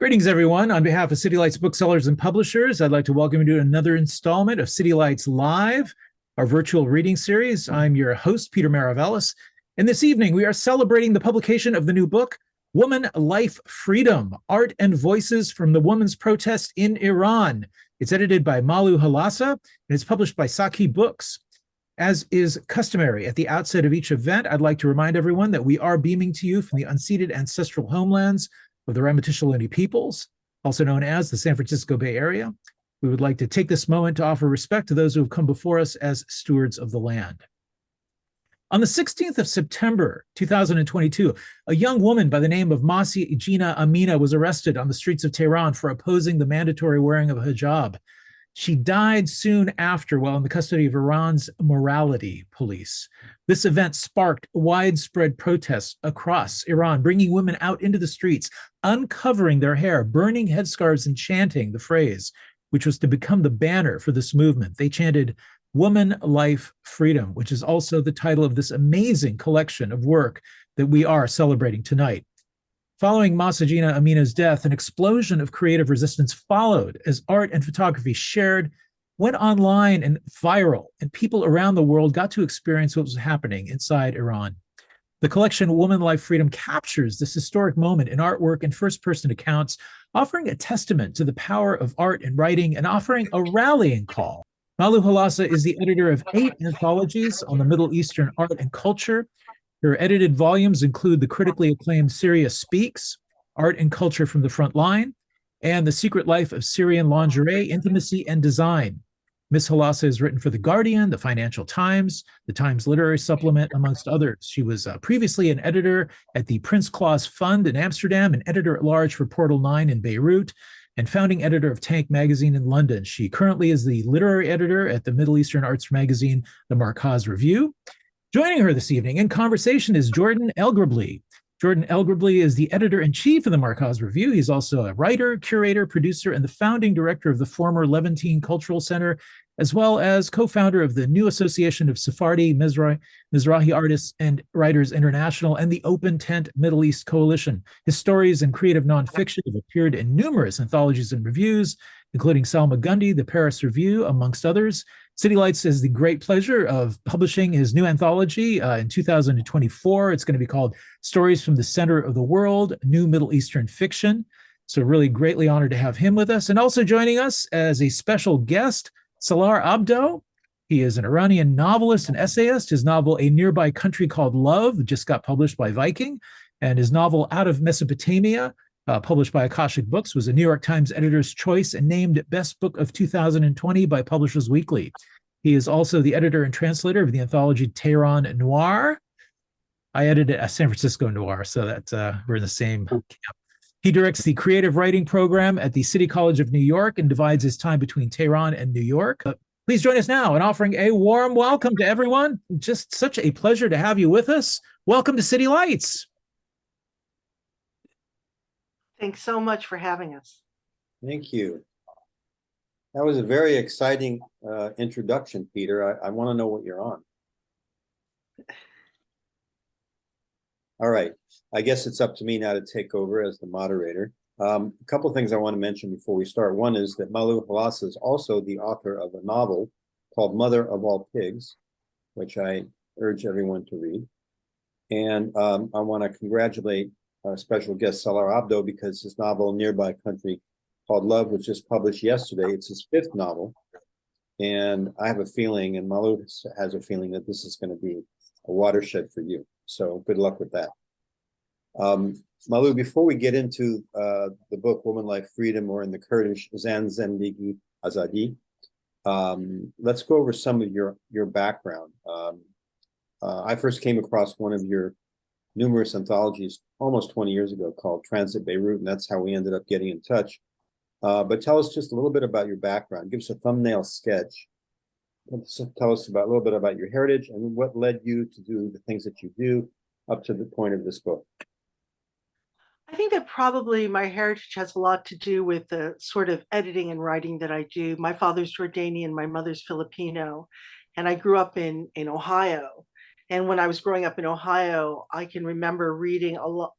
Greetings, everyone. On behalf of City Lights booksellers and publishers, I'd like to welcome you to another installment of City Lights Live, our virtual reading series. I'm your host, Peter Maravellis, and this evening we are celebrating the publication of the new book, Woman, Life, Freedom, Art and Voices from the Women's Protest in Iran. It's edited by Malu Halasa, and it's published by Saqi Books. As is customary at the outset of each event, I'd like to remind everyone that we are beaming to you from the unceded ancestral homelands of the Ramaytush peoples, also known as the San Francisco Bay Area. We would like to take this moment to offer respect to those who have come before us as stewards of the land. On the 16th of September, 2022, a young woman by the name of Mahsa Jina Amini was arrested on the streets of Tehran for opposing the mandatory wearing of a hijab. She died soon after while in the custody of Iran's morality police. This event sparked widespread protests across Iran, bringing women out into the streets, uncovering their hair, burning headscarves, and chanting the phrase, which was to become the banner for this movement. They chanted, "Woman, Life, Freedom," which is also the title of this amazing collection of work that we are celebrating tonight. Following Mahsa Jina Amini's death, an explosion of creative resistance followed as art and photography shared, went online and viral, and people around the world got to experience what was happening inside Iran. The collection Woman, Life, Freedom captures this historic moment in artwork and first-person accounts, offering a testament to the power of art and writing and offering a rallying call. Malu Halasa is the editor of 8 anthologies on the Middle Eastern art and culture. Her edited volumes include the critically acclaimed Syria Speaks, Art and Culture from the Front Line, and The Secret Life of Syrian Lingerie, Intimacy and Design. Ms. Halasa has written for The Guardian, The Financial Times, The Times Literary Supplement, amongst others. She was previously an editor at the Prince Claus Fund in Amsterdam, and editor-at-large for Portal 9 in Beirut, and founding editor of Tank magazine in London. She currently is the literary editor at the Middle Eastern arts magazine, The Markaz Review. Joining her this evening in conversation is Jordan Elgrably. Jordan Elgrably is the editor-in-chief of the Markaz Review. He's also a writer, curator, producer, and the founding director of the former Levantine Cultural Center, as well as co-founder of the new Association of Sephardi Mizrahi Artists and Writers International and the Open Tent Middle East Coalition. His stories and creative nonfiction have appeared in numerous anthologies and reviews, including Salma Gundy, the Paris Review, amongst others. City Lights has the great pleasure of publishing his new anthology in 2024. It's going to be called Stories from the Center of the World, New Middle Eastern Fiction. So really greatly honored to have him with us. And also joining us as a special guest, Salar Abdoh. He is an Iranian novelist and essayist. His novel, A Nearby Country Called Love, just got published by Viking. And his novel, Out of Mesopotamia, published by Akashic Books, was a New York Times Editor's Choice and named Best Book of 2020 by Publishers Weekly. He is also the editor and translator of the anthology Tehran Noir. I edited San Francisco Noir, so that we're in the same camp. He directs the creative writing program at the City College of New York and divides his time between Tehran and New York. Please join us now in offering a warm welcome to everyone. Just such a pleasure to have you with us. Welcome to City Lights. Thanks so much for having us. Thank you. That was a very exciting introduction, Peter. I want to know what you're on. All right. I guess it's up to me now to take over as the moderator. A couple of things I want to mention before we start. One is that Malu Halasa is also the author of a novel called Mother of All Pigs, which I urge everyone to read. And I want to congratulate our special guest, Salar Abdoh, because his novel, Nearby Country Called Love, was just published yesterday. It's his 5th novel. And I have a feeling, and Malu has a feeling, that this is going to be a watershed for you. So good luck with that. Malu, before we get into the book, Woman, Life, Freedom, or in the Kurdish, Zan Zendegi Azadi, let's go over some of your background. I first came across one of your numerous anthologies almost 20 years ago called Transit Beirut, and that's how we ended up getting in touch. But tell us just a little bit about your background. Give us a thumbnail sketch. Tell us about a little bit about your heritage and what led you to do the things that you do up to the point of this book. I think that probably my heritage has a lot to do with the sort of editing and writing that I do. My father's Jordanian, my mother's Filipino, and I grew up in Ohio. And when I was growing up in Ohio, I can remember reading a lot,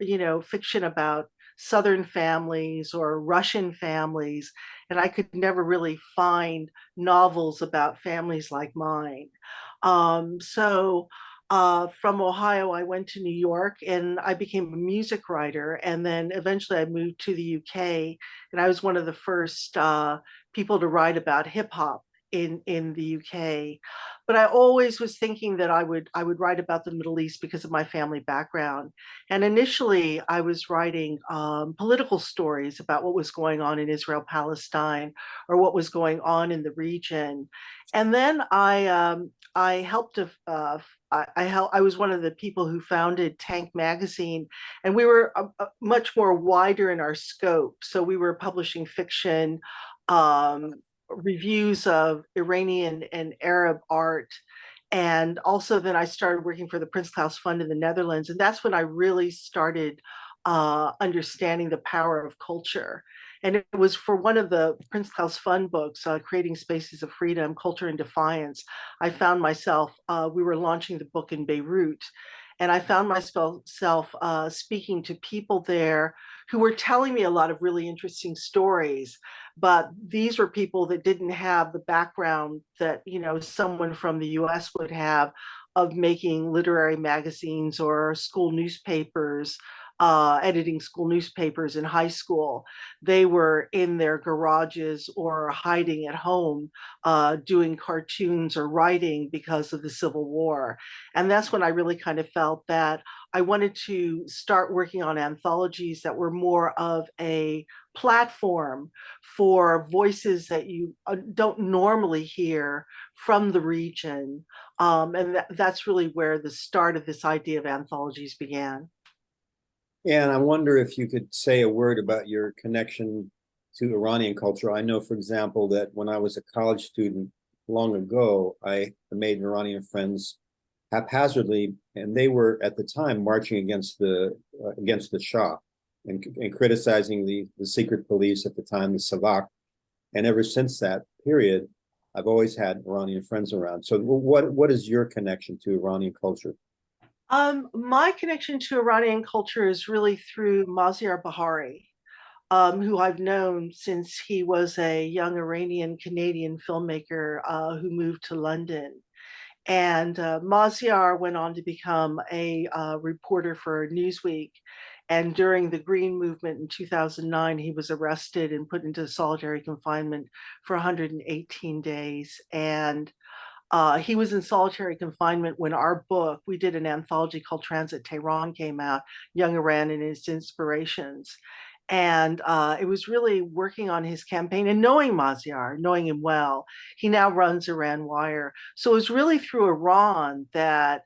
fiction about Southern families or Russian families, and I could never really find novels about families like mine. From Ohio, I went to New York and I became a music writer. And then eventually I moved to the UK, and I was one of the first people to write about hip hop in the UK. But I always was thinking that I would write about the Middle East because of my family background. And initially, I was writing political stories about what was going on in Israel, Palestine, or what was going on in the region. And then I helped to I was one of the people who founded Tank Magazine, and we were much more wider in our scope. So we were publishing fiction, um, reviews of Iranian and Arab art. And also then I started working for the Prince Claus Fund in the Netherlands. And that's when I really started understanding the power of culture. And it was for one of the Prince Claus Fund books, Creating Spaces of Freedom, Culture and Defiance. I found myself, we were launching the book in Beirut, and I found myself speaking to people there who were telling me a lot of really interesting stories. But these were people that didn't have the background that, someone from the US would have, of making literary magazines or school newspapers, editing school newspapers in high school. They were in their garages or hiding at home, doing cartoons or writing because of the Civil War. And that's when I really kind of felt that I wanted to start working on anthologies that were more of a platform for voices that you don't normally hear from the region. And that's really where the start of this idea of anthologies began. And I wonder if you could say a word about your connection to Iranian culture. I know, for example, that when I was a college student long ago, I made Iranian friends haphazardly, and they were at the time marching against the Shah and criticizing the secret police at the time, the Savak. And ever since that period, I've always had Iranian friends around. So what is your connection to Iranian culture? My connection to Iranian culture is really through Maziar Bahari, who I've known since he was a young Iranian Canadian filmmaker who moved to London. And Maziar went on to become a reporter for Newsweek. And during the Green Movement in 2009, he was arrested and put into solitary confinement for 118 days. And he was in solitary confinement when our book, we did an anthology called Transit Tehran, came out, Young Iran and Its Inspirations. And it was really working on his campaign and knowing Maziar, knowing him well. He now runs Iran Wire. So it was really through Iran that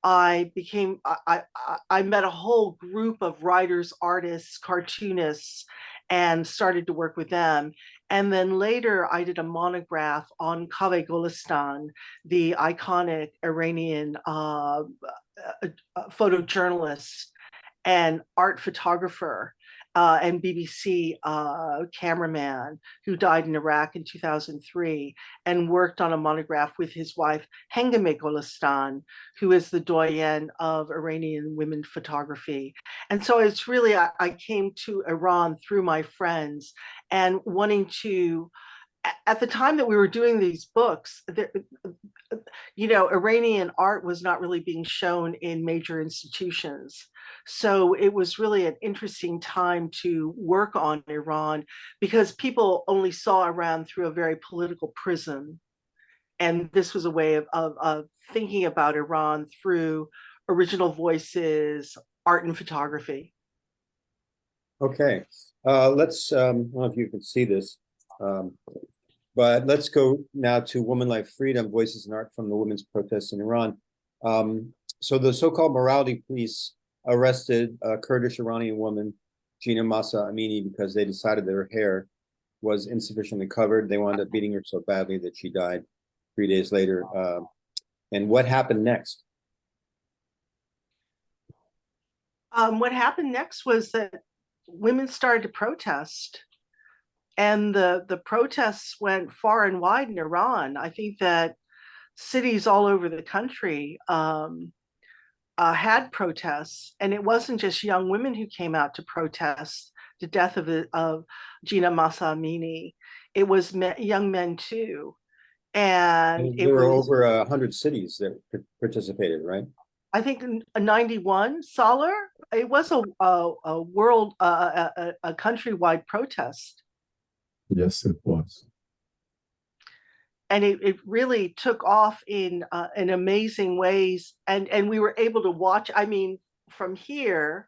I met a whole group of writers, artists, cartoonists, and started to work with them. And then later I did a monograph on Kaveh Golestan, the iconic Iranian photojournalist and art photographer, and BBC cameraman who died in Iraq in 2003, and worked on a monograph with his wife, Hengame Golestan, who is the doyen of Iranian women photography. And so it's really, I came to Iran through my friends and wanting to, at the time that we were doing these books, Iranian art was not really being shown in major institutions. So it was really an interesting time to work on Iran because people only saw Iran through a very political prism. And this was a way of thinking about Iran through original voices, art, and photography. Okay, I don't know if you can see this, but let's go now to Woman Life Freedom, Voices and Art from the Women's Protests in Iran. So the so-called morality police arrested a Kurdish Iranian woman, Mahsa Amini, because they decided that her hair was insufficiently covered. They wound up beating her so badly that she died 3 days later. And what happened next? What happened next was that women started to protest, and the protests went far and wide in Iran. I think that cities all over the country had protests, and it wasn't just young women who came out to protest the death of Jina Amini. It was young men too, and And it there were was, over 100 cities that participated, right? I think, in 91 Salar. It was a world a countrywide protest, Yes, it was. and it really took off in amazing ways, and we were able to watch. I mean, from here,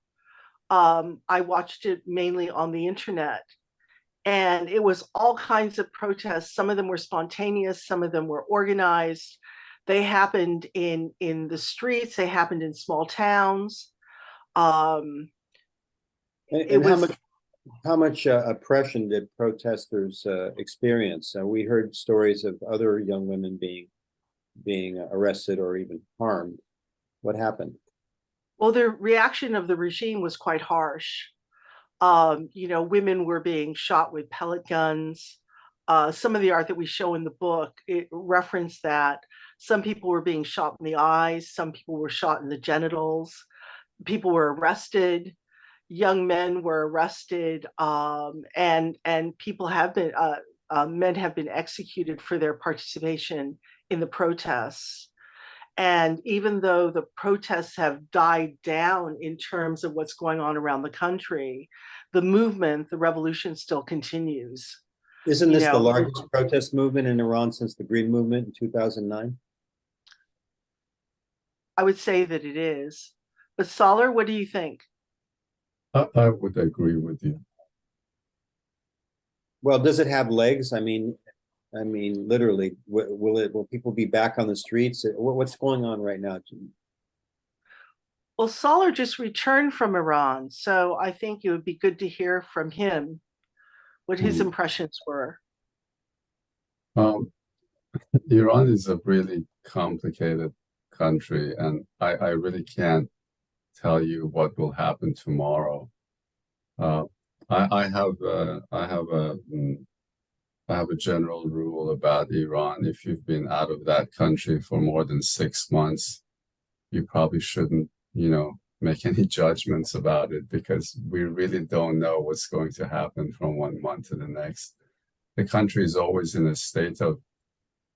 I watched it mainly on the internet, and it was all kinds of protests. Some of them were spontaneous, some of them were organized. They happened in the streets, they happened in small towns. um it And was how much oppression did protesters experience? We heard stories of other young women being arrested or even harmed. What happened? well, the reaction of the regime was quite harsh. You know, women were being shot with pellet guns. Some of the art that we show in the book, it referenced that some people were being shot in the eyes, some people were shot in the genitals, people were arrested, young men were arrested, and people have been men have been executed for their participation in the protests. And even though the protests have died down in terms of what's going on around the country, the movement, the revolution still continues. Isn't You this the know, largest protest movement in Iran since the Green Movement in 2009? I would say that it is. But Salar, what do you think? I would agree with you. Well, does it have legs? I mean, literally, will people be back on the streets? What's going on right now? Well, Salar just returned from Iran, so I think it would be good to hear from him what his Mhm. impressions were. Um, Iran is a really complicated country, and I really can't tell you what will happen tomorrow. Uh, I have I have a general rule about Iran. If you've been out of that country for more than 6 months, you probably shouldn't, make any judgments about it, because we really don't know what's going to happen from 1 month to the next. The country is always in a state of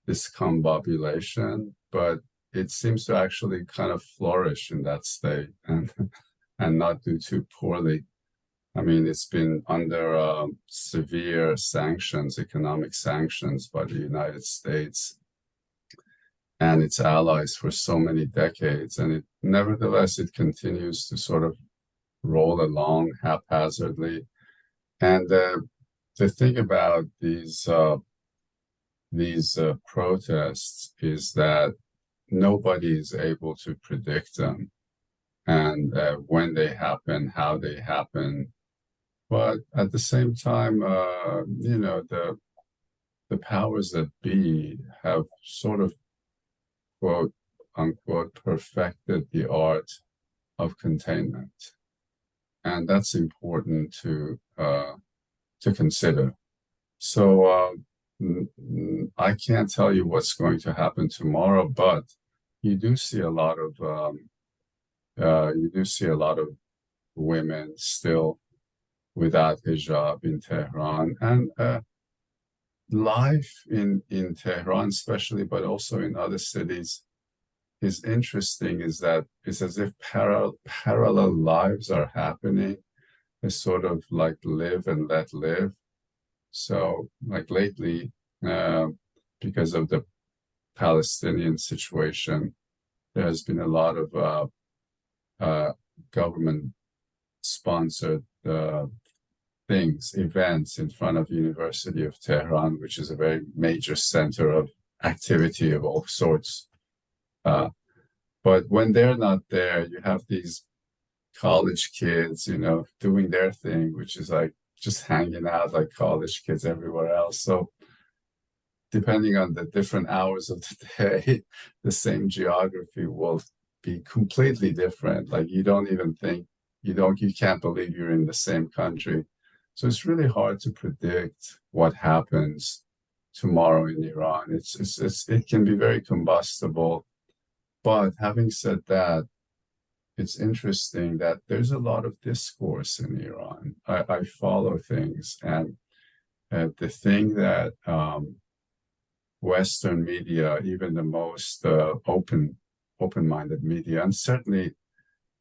discombobulation, but it seems to actually kind of flourish in that state and not do too poorly. I mean, it's been under severe sanctions, economic sanctions by the United States and its allies for so many decades. And nevertheless, it continues to sort of roll along haphazardly. And the thing about these protests is that nobody is able to predict them, and when they happen, how they happen. But at the same time, the powers that be have sort of, quote unquote, perfected the art of containment, and that's important to consider. So I can't tell you what's going to happen tomorrow, but you do see a lot of women still without hijab in Tehran, and life in Tehran especially, but also in other cities, is interesting. Is that it's as if parallel lives are happening. It's sort of like live and let live. So, like lately, because of the Palestinian situation, there has been a lot of government-sponsored events in front of the University of Tehran, which is a very major center of activity of all sorts. But when they're not there, you have these college kids, doing their thing, which is like just hanging out like college kids everywhere else. So depending on the different hours of the day, the same geography will be completely different. Like you can't believe you're in the same country. So it's really hard to predict what happens tomorrow in Iran. It can be very combustible. But having said that, it's interesting that there's a lot of discourse in Iran. I follow things, and the thing that Western media, even the most open-minded media, and certainly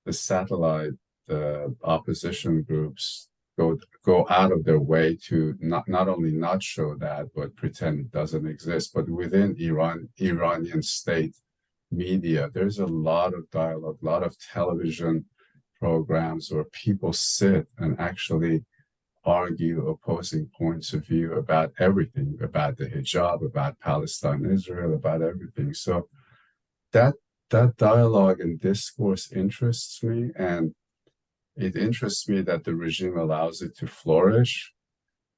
the satellite opposition groups go out of their way to not only not show that, but pretend it doesn't exist. But within Iranian state media, there's a lot of dialogue, a lot of television programs where people sit and actually argue opposing points of view about everything, about the hijab, about Palestine, Israel, about everything. So that dialogue and discourse interests me, and it interests me that the regime allows it to flourish.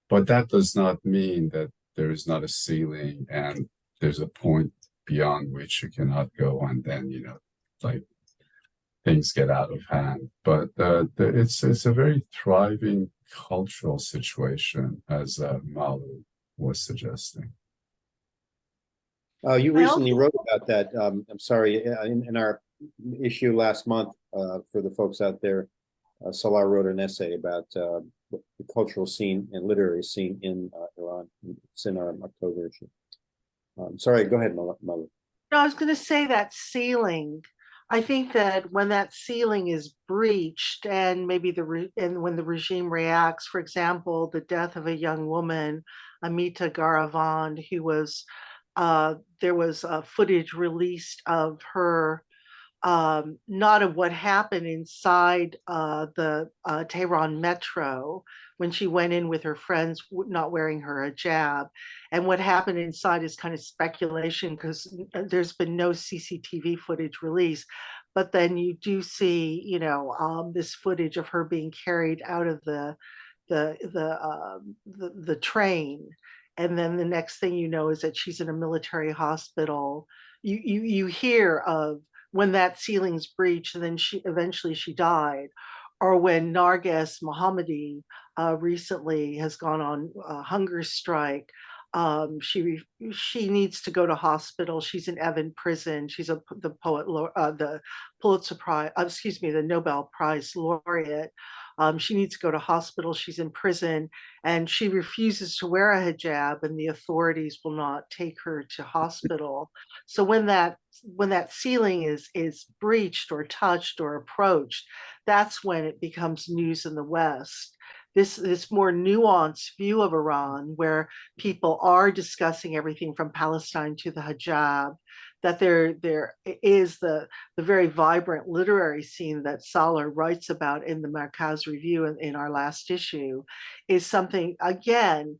But that does not mean that there is not a ceiling and there's a point beyond which you cannot go, and then, you know, like things get out of hand. But it's a very thriving cultural situation, as Malu was suggesting. You recently wrote about that. I'm sorry, in our issue last month, for the folks out there, Salar wrote an essay about the cultural scene and literary scene in Iran. It's in our October issue. Sorry, go ahead, Malu. No, I was going to say that ceiling. I think that when that ceiling is breached, and maybe when the regime reacts, for example, the death of a young woman, Amita Garavand, who was there was footage released of her, not of what happened inside the Tehran metro when she went in with her friends, not wearing her hijab. And what happened inside is kind of speculation because there's been no CCTV footage released. But then you do see, you know, this footage of her being carried out of the train. And then the next thing you know is that she's in a military hospital. You hear of when that ceiling's breached, and then eventually she died, or when Narges Mohammadi recently has gone on a hunger strike. She needs to go to hospital. She's in Evin prison. She's the Pulitzer Prize, the Nobel Prize laureate. She needs to go to hospital. She's in prison, and she refuses to wear a hijab, and the authorities will not take her to hospital. So when that ceiling is breached or touched or approached, that's when it becomes news in the West. This more nuanced view of Iran, where people are discussing everything from Palestine to the hijab, that there is the very vibrant literary scene that Salar writes about in the Markaz Review in our last issue, is something, again,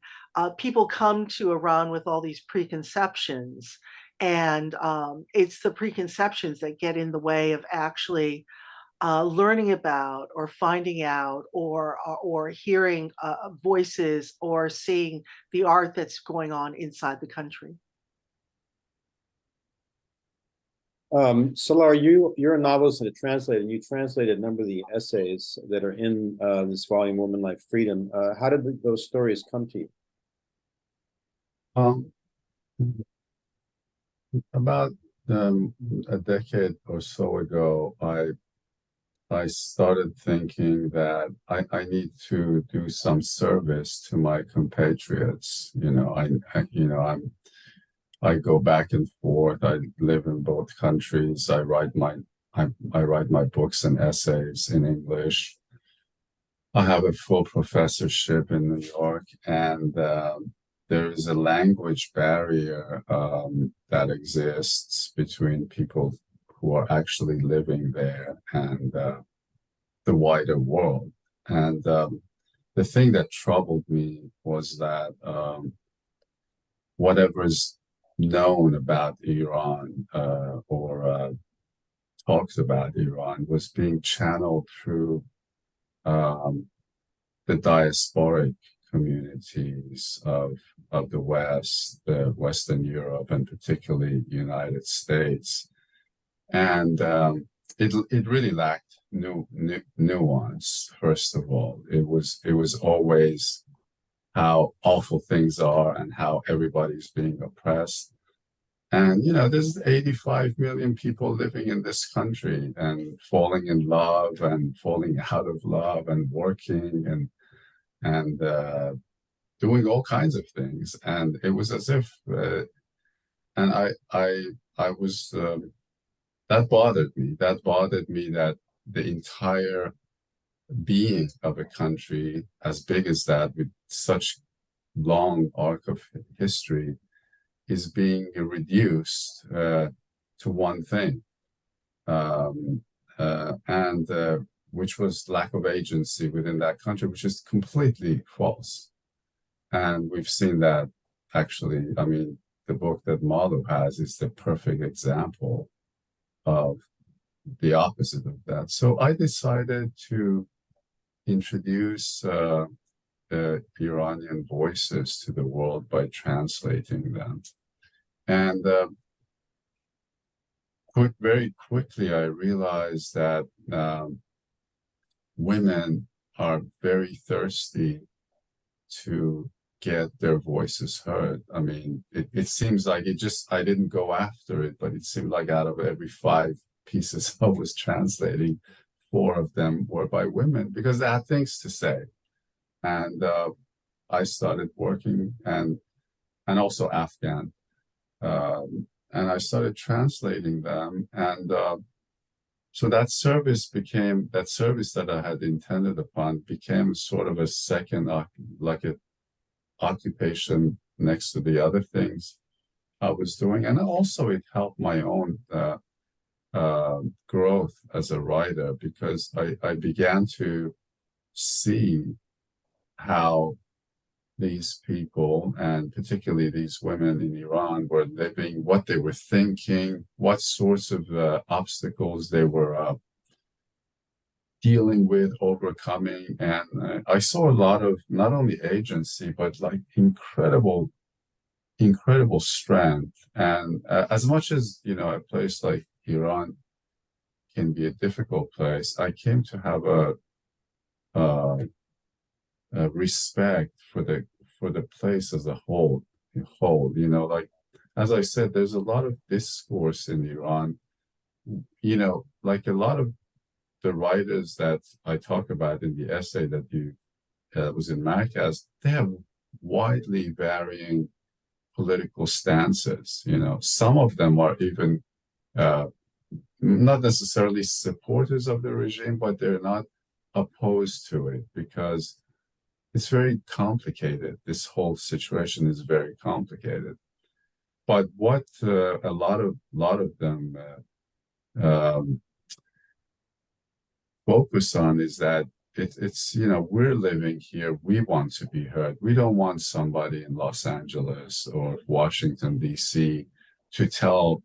people come to Iran with all these preconceptions, and it's the preconceptions that get in the way of actually learning about or finding out or hearing voices or seeing the art that's going on inside the country. Salar, you're a novelist and a translator, and you translated a number of the essays that are in this volume, Woman, Life, Freedom. How did those stories come to you? About a decade or so ago, I started thinking that I need to do some service to my compatriots. You know, I go back and forth. I live in both countries. I write my books and essays in English. I have a full professorship in New York, and there is a language barrier that exists between people who are actually living there and the wider world. And the thing that troubled me was that whatever is known about Iran or talks about Iran was being channeled through the diasporic communities of the West, the Western Europe, and particularly the United States. And it really lacked nuance. First of all, it was always how awful things are and how everybody's being oppressed. And, you know, there's 85 million people living in this country and falling in love and falling out of love and working and doing all kinds of things. And it was as if, and I was, that bothered me. That bothered me that the entire being of a country as big as that, with such long arc of history, is being reduced to one thing, and which was lack of agency within that country, which is completely false. And we've seen that actually. I mean, the book that Malu has is the perfect example of the opposite of that. So I decided to introduce Iranian voices to the world by translating them. And very quickly, I realized that women are very thirsty to get their voices heard. I mean, it seems like I didn't go after it, but it seemed like out of every 5 pieces I was translating, 4 of them were by women because they had things to say. And I started working, and also Afghan. And I started translating them. And so that service that I had intended upon became sort of a second, like an occupation next to the other things I was doing. And also it helped my own growth as a writer, because I began to see how these people, and particularly these women in Iran, were living, what they were thinking, what sorts of obstacles they were dealing with, overcoming. And I saw a lot of not only agency, but like incredible strength. And as much as, you know, a place like Iran can be a difficult place, I came to have a respect for the place as a whole. You know, like, as I said, there's a lot of discourse in Iran. You know, like a lot of the writers that I talk about in the essay that you was in Markaz, they have widely varying political stances. You know, some of them are even not necessarily supporters of the regime, but they're not opposed to it, because it's very complicated. This whole situation is very complicated. But what a lot of them focus on is that it's, you know, we're living here. We want to be heard. We don't want somebody in Los Angeles or Washington, D.C. to tell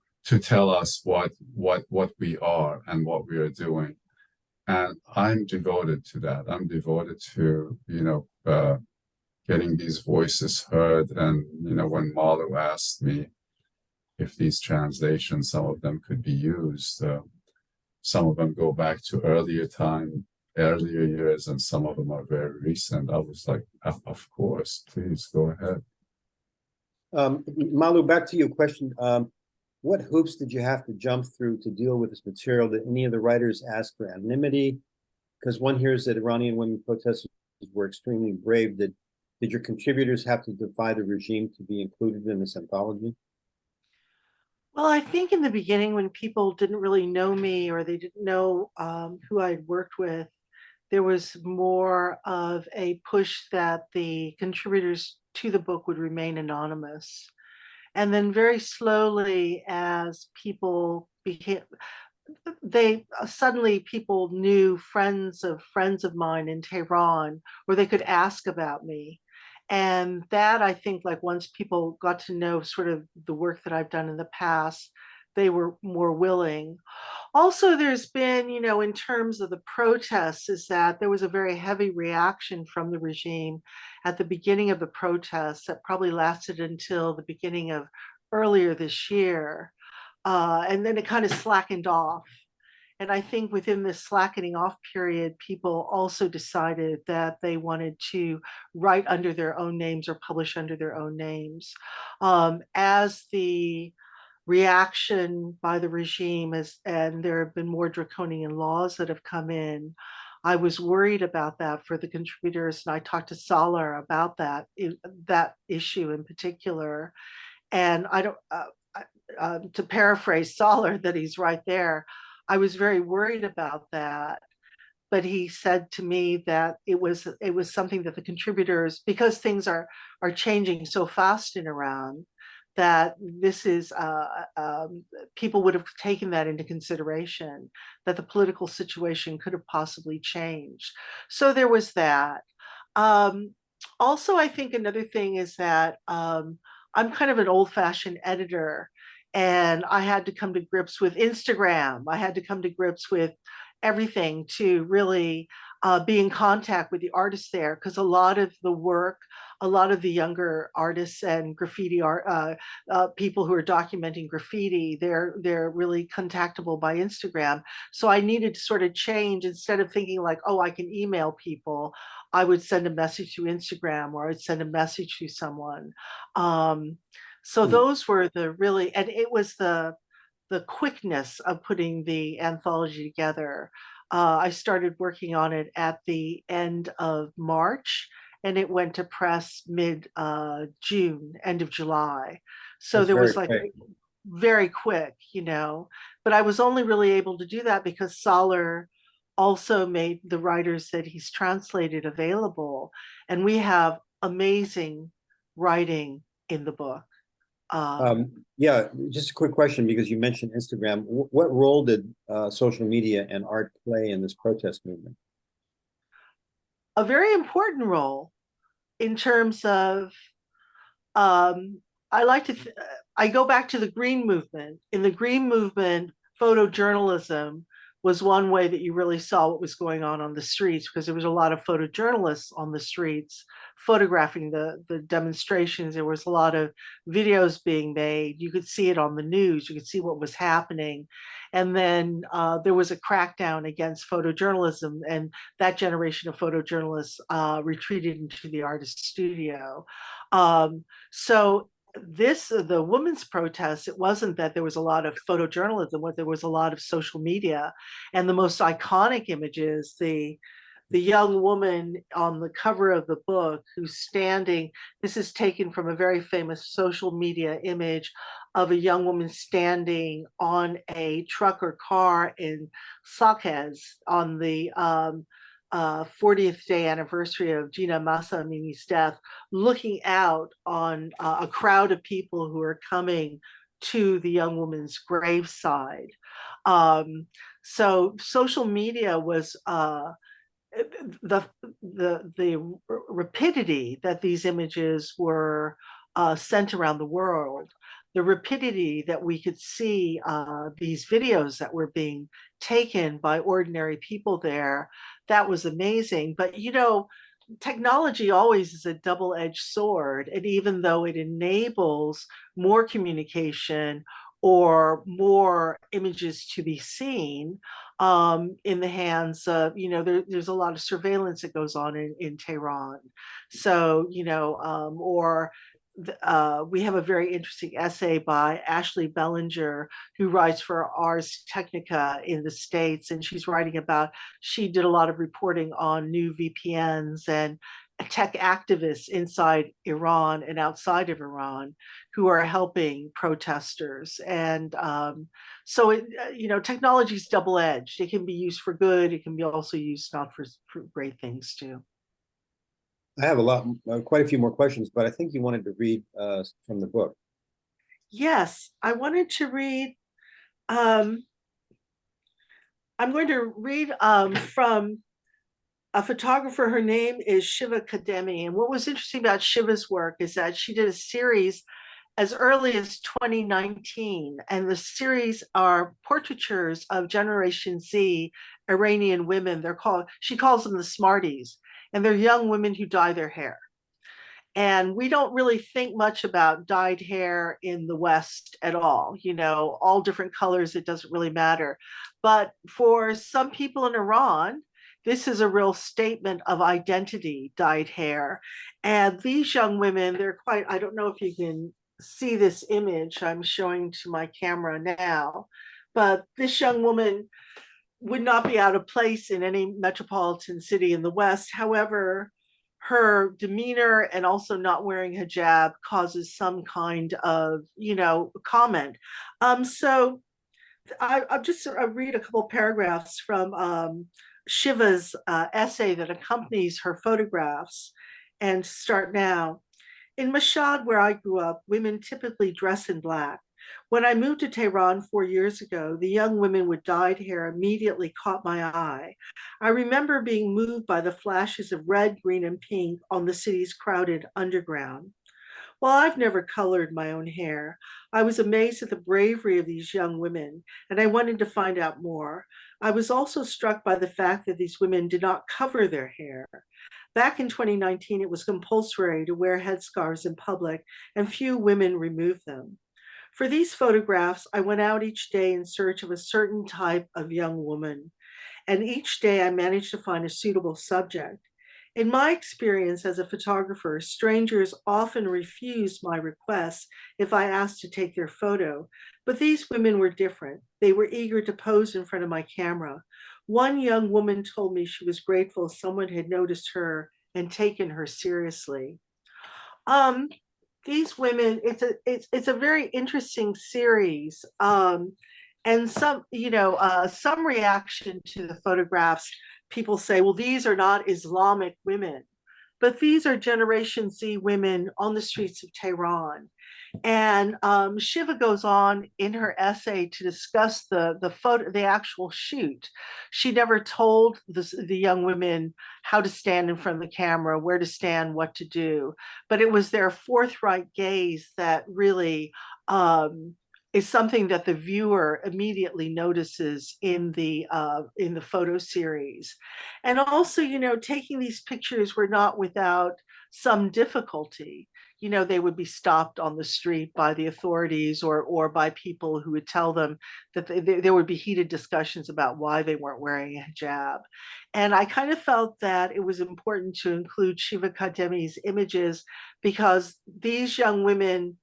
us what we are and what we are doing. And I'm devoted to that. I'm devoted to, you know, getting these voices heard. And, you know, when Malu asked me if these translations, some of them could be used, some of them go back to earlier years, and some of them are very recent. I was like, of course, please go ahead. Malu, back to your question. What hoops did you have to jump through to deal with this material? Did any of the writers ask for anonymity? Because one hears that Iranian women protesters were extremely brave. Did your contributors have to defy the regime to be included in this anthology? Well, I think in the beginning, when people didn't really know me, or they didn't know who I'd worked with, there was more of a push that the contributors to the book would remain anonymous. And then very slowly, as people became, suddenly people knew friends of mine in Tehran, where they could ask about me. And that, I think, like, once people got to know sort of the work that I've done in the past, they were more willing. Also, there's been, you know, in terms of the protests, is that there was a very heavy reaction from the regime at the beginning of the protests that probably lasted until the beginning of earlier this year. And then it kind of slackened off. And I think within this slackening off period, people also decided that they wanted to write under their own names or publish under their own names. As the reaction by the regime, and there have been more draconian laws that have come in. I was worried about that for the contributors, and I talked to Salar about that issue in particular. And I don't, to paraphrase Salar, that he's right there. I was very worried about that, but he said to me that it was something that the contributors, because things are changing so fast in Iran, that this is people would have taken that into consideration, that the political situation could have possibly changed. So there was that. Also, I think another thing is that I'm kind of an old-fashioned editor, and I had to come to grips with Instagram. I had to come to grips with everything to really be in contact with the artists there, because a lot of the work, a lot of the younger artists and graffiti art people who are documenting graffiti, they're really contactable by Instagram. So I needed to sort of change. Instead of thinking like, oh, I can email people, I would send a message to Instagram, or I'd send a message to someone. So those were the really, and it was the quickness of putting the anthology together. I started working on it at the end of March, and it went to press mid June, end of July. So That's there was very like quick. very quick, you know, but I was only really able to do that because Salar also made the writers that he's translated available. And we have amazing writing in the book. Yeah, just a quick question, because you mentioned Instagram. What role did social media and art play in this protest movement? A very important role in terms of, I like to, I go back to the Green Movement. In the Green Movement, photojournalism was one way that you really saw what was going on the streets, because there was a lot of photojournalists on the streets photographing the demonstrations. There was a lot of videos being made. You could see it on the news. You could see what was happening. And then there was a crackdown against photojournalism, and that generation of photojournalists retreated into the artist studio. So the women's protests, it wasn't that there was a lot of photojournalism, but there was a lot of social media. And the most iconic images, the young woman on the cover of the book who's standing, this is taken from a very famous social media image of a young woman standing on a truck or car in Saqi on the 40th day anniversary of Mahsa Amini's death, looking out on a crowd of people who are coming to the young woman's graveside. So social media was the rapidity that these images were sent around the world, the rapidity that we could see these videos that were being taken by ordinary people there, that was amazing. But you know, technology always is a double-edged sword, and even though it enables more communication or more images to be seen in the hands of, you know, there's a lot of surveillance that goes on in Tehran. So, you know, we have a very interesting essay by Ashley Bellinger, who writes for Ars Technica in the States. And she's writing about, she did a lot of reporting on new VPNs and tech activists inside Iran and outside of Iran who are helping protesters. And so, you know, technology is double-edged. It can be used for good. It can be also used not for great things too. I have quite a few more questions, but I think you wanted to read from the book. Yes, I wanted to read. I'm going to read from a photographer. Her name is Shiva Kademi. And what was interesting about Shiva's work is that she did a series as early as 2019. And the series are portraitures of Generation Z Iranian women. She calls them the Smarties. And they're young women who dye their hair. And we don't really think much about dyed hair in the West at all. You know, all different colors, it doesn't really matter. But for some people in Iran, this is a real statement of identity, dyed hair. And these young women, they're quite, I don't know if you can see this image I'm showing to my camera now, but this young woman would not be out of place in any metropolitan city in the West. However, her demeanor and also not wearing hijab causes some kind of, comment. So I'll just read a couple paragraphs from Shiva's essay that accompanies her photographs and start now. In Mashhad, where I grew up, women typically dress in black. When I moved to Tehran 4 years ago, the young women with dyed hair immediately caught my eye. I remember being moved by the flashes of red, green, and pink on the city's crowded underground. While I've never colored my own hair, I was amazed at the bravery of these young women, and I wanted to find out more. I was also struck by the fact that these women did not cover their hair. Back in 2019, it was compulsory to wear headscarves in public, and few women removed them. For these photographs, I went out each day in search of a certain type of young woman, and each day I managed to find a suitable subject. In my experience as a photographer, strangers often refused my requests if I asked to take their photo, but these women were different. They were eager to pose in front of my camera. One young woman told me she was grateful someone had noticed her and taken her seriously. Um, these women, it's a very interesting series. And some reaction to the photographs, people say, well, these are not Islamic women, but these are Generation Z women on the streets of Tehran. And Shiva goes on in her essay to discuss the actual shoot. She never told the young women how to stand in front of the camera, where to stand, what to do, but it was their forthright gaze that really is something that the viewer immediately notices in the photo series. And also, taking these pictures were not without some difficulty. They would be stopped on the street by the authorities or by people who would tell them that there would be heated discussions about why they weren't wearing a hijab. And I kind of felt that it was important to include Shiva Kademi's images because these young women,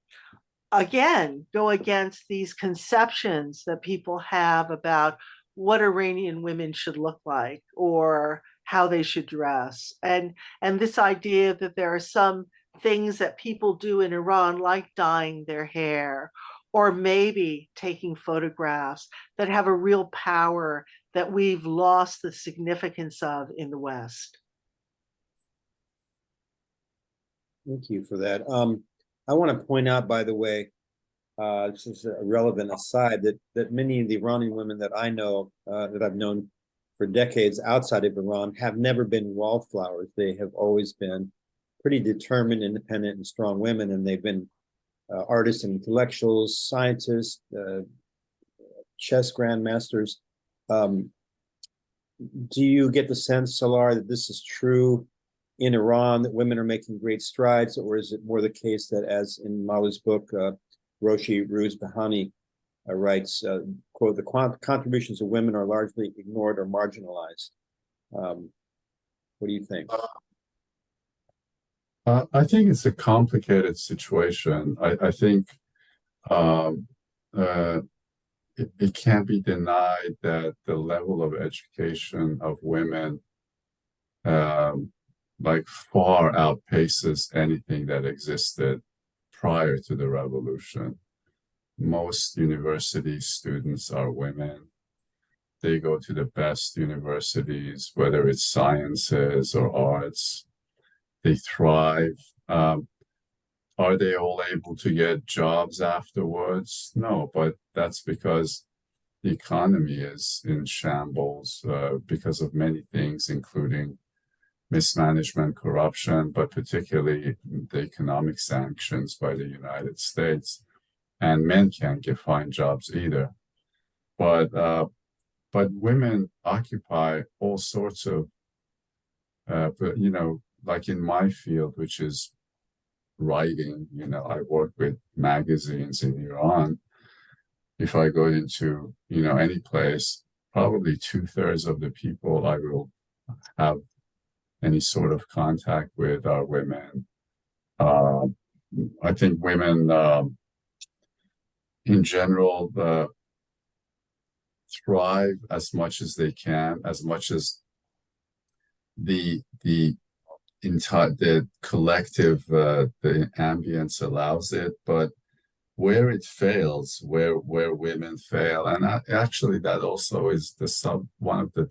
again, go against these conceptions that people have about what Iranian women should look like or how they should dress. And this idea that there are some things that people do in Iran, like dyeing their hair or maybe taking photographs, that have a real power that we've lost the significance of in the West. Thank you for that. I want to point out, by the way, this is a relevant aside, that many of the Iranian women that I know, that I've known for decades outside of Iran, have never been wallflowers. They have always been pretty determined, independent, and strong women, and they've been artists and intellectuals, scientists, chess grandmasters. Do you get the sense, Salar, that this is true in Iran, that women are making great strides, or is it more the case that, as in Malu's book, Roshi Ruz Bahani writes, quote, the contributions of women are largely ignored or marginalized? What do you think? I think it's a complicated situation. I think it can't be denied that the level of education of women far outpaces anything that existed prior to the revolution. Most university students are women. They go to the best universities, whether it's sciences or arts. They thrive. Are they all able to get jobs afterwards? No, but that's because the economy is in shambles because of many things, including mismanagement, corruption, but particularly the economic sanctions by the United States. And men can't find jobs either. But women occupy all sorts of, like in my field, which is writing, I work with magazines in Iran. If I go into, any place, probably 2/3 of the people I will have any sort of contact with are women. I think women in general thrive as much as they can, as much as the collective the ambience allows it, but where it fails, where women fail, and actually that also is one of the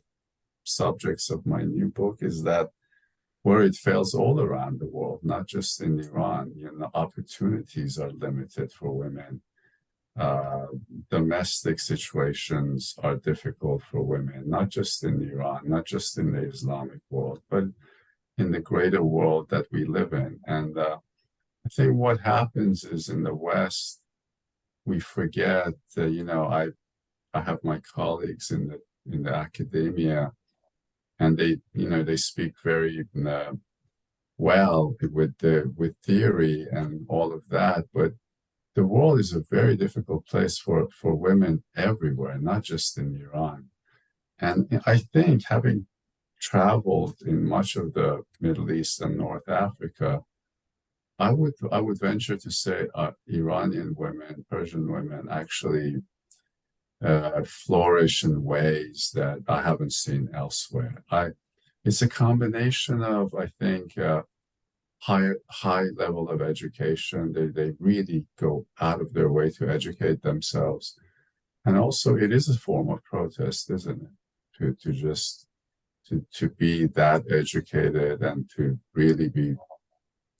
subjects of my new book, is that where it fails all around the world, not just in Iran, opportunities are limited for women. Domestic situations are difficult for women, not just in Iran, not just in the Islamic world, but in the greater world that we live in. And I think what happens is in the West, we forget, I have my colleagues in the academia, and they speak very well with theory and all of that, but the world is a very difficult place for women everywhere, not just in Iran. And I think, having traveled in much of the Middle East and North Africa, I would venture to say Iranian women, Persian women actually flourish in ways that I haven't seen elsewhere. It's a combination of, I think, high level of education. They really go out of their way to educate themselves, and also it is a form of protest, isn't it? To be that educated and to really be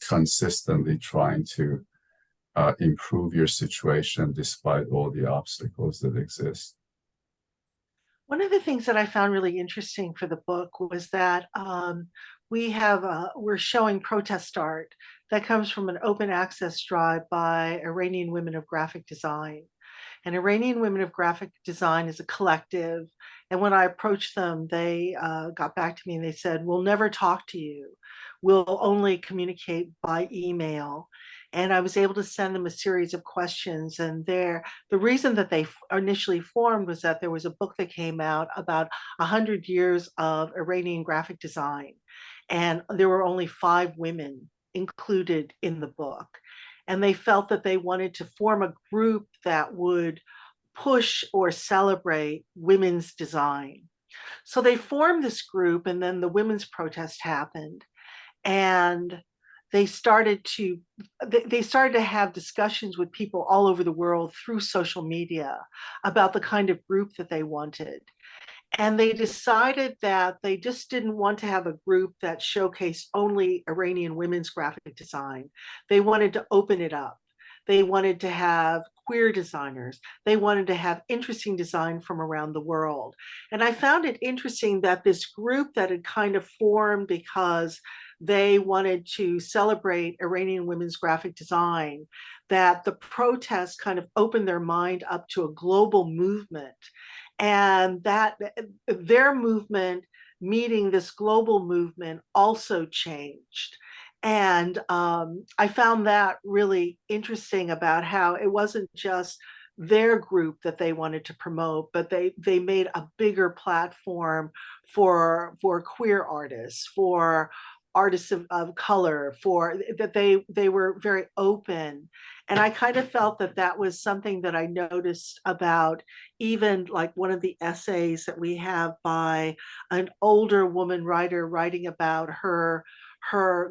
consistently trying to improve your situation despite all the obstacles that exist. One of the things that I found really interesting for the book was that we're showing protest art that comes from an open access drive by Iranian women of graphic design. And Iranian Women of Graphic Design is a collective. And when I approached them, they got back to me and they said, "We'll never talk to you. We'll only communicate by email." And I was able to send them a series of questions. And the reason that they initially formed was that there was a book that came out about 100 years of Iranian graphic design. And there were only 5 women included in the book. And they felt that they wanted to form a group that would push or celebrate women's design. So they formed this group, and then the women's protest happened. And they started to have discussions with people all over the world through social media about the kind of group that they wanted. And they decided that they just didn't want to have a group that showcased only Iranian women's graphic design. They wanted to open it up. They wanted to have queer designers. They wanted to have interesting design from around the world. And I found it interesting that this group that had kind of formed because they wanted to celebrate Iranian women's graphic design, that the protests kind of opened their mind up to a global movement. And that their movement meeting this global movement also changed. And I found that really interesting about how it wasn't just their group that they wanted to promote, but they made a bigger platform for queer artists, for artists of color, for that they were very open. And I kind of felt that that was something that I noticed about even like one of the essays that we have by an older woman writer writing about her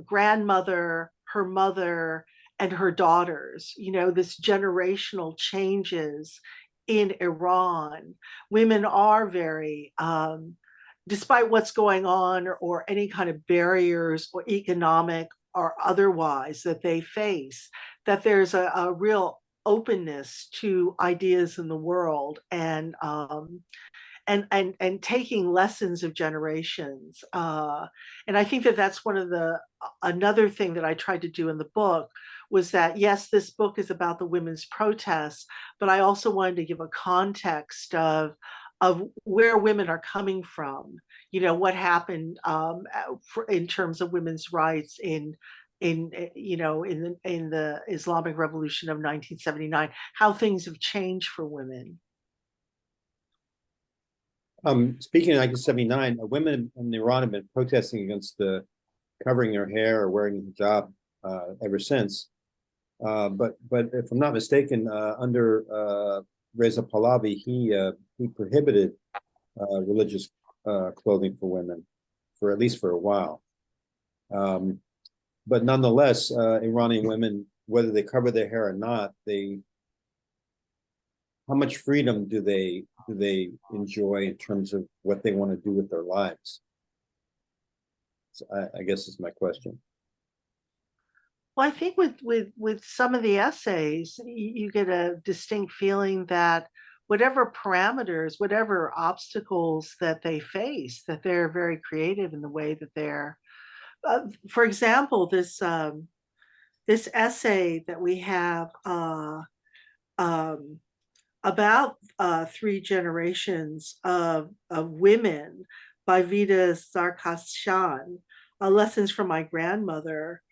grandmother, her mother, and her daughters, this generational changes in Iran. Women are very, despite what's going on or any kind of barriers or economic or otherwise that they face, that there's a real openness to ideas in the world and taking lessons of generations. And I think that that's another thing that I tried to do in the book was that, yes, this book is about the women's protests, but I also wanted to give a context of where women are coming from, what happened in terms of women's rights in the Islamic Revolution of 1979, how things have changed for women. Speaking of 1979, women in Iran have been protesting against the covering their hair or wearing a hijab ever since. But if I'm not mistaken, under Reza Pahlavi, he prohibited religious clothing for women for at least for a while. But nonetheless, Iranian women, whether they cover their hair or not, how much freedom do they enjoy in terms of what they want to do with their lives? So I guess is my question. Well, I think with some of the essays, you get a distinct feeling that whatever parameters, whatever obstacles that they face, that they're very creative in the way that they're. For example, this essay that we have about 3 generations of women by Vida Zarkasyan, Lessons from My Grandmother.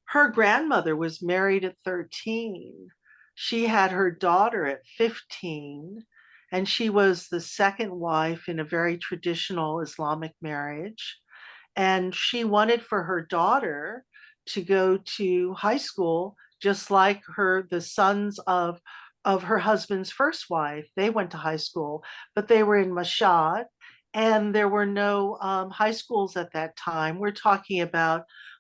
Her grandmother was married at 13. She had her daughter at 15, and she was the second wife in a very traditional Islamic marriage. And she wanted for her daughter to go to high school, just like the sons of her husband's first wife. They went to high school, but they were in Mashhad, and there were no high schools at that time.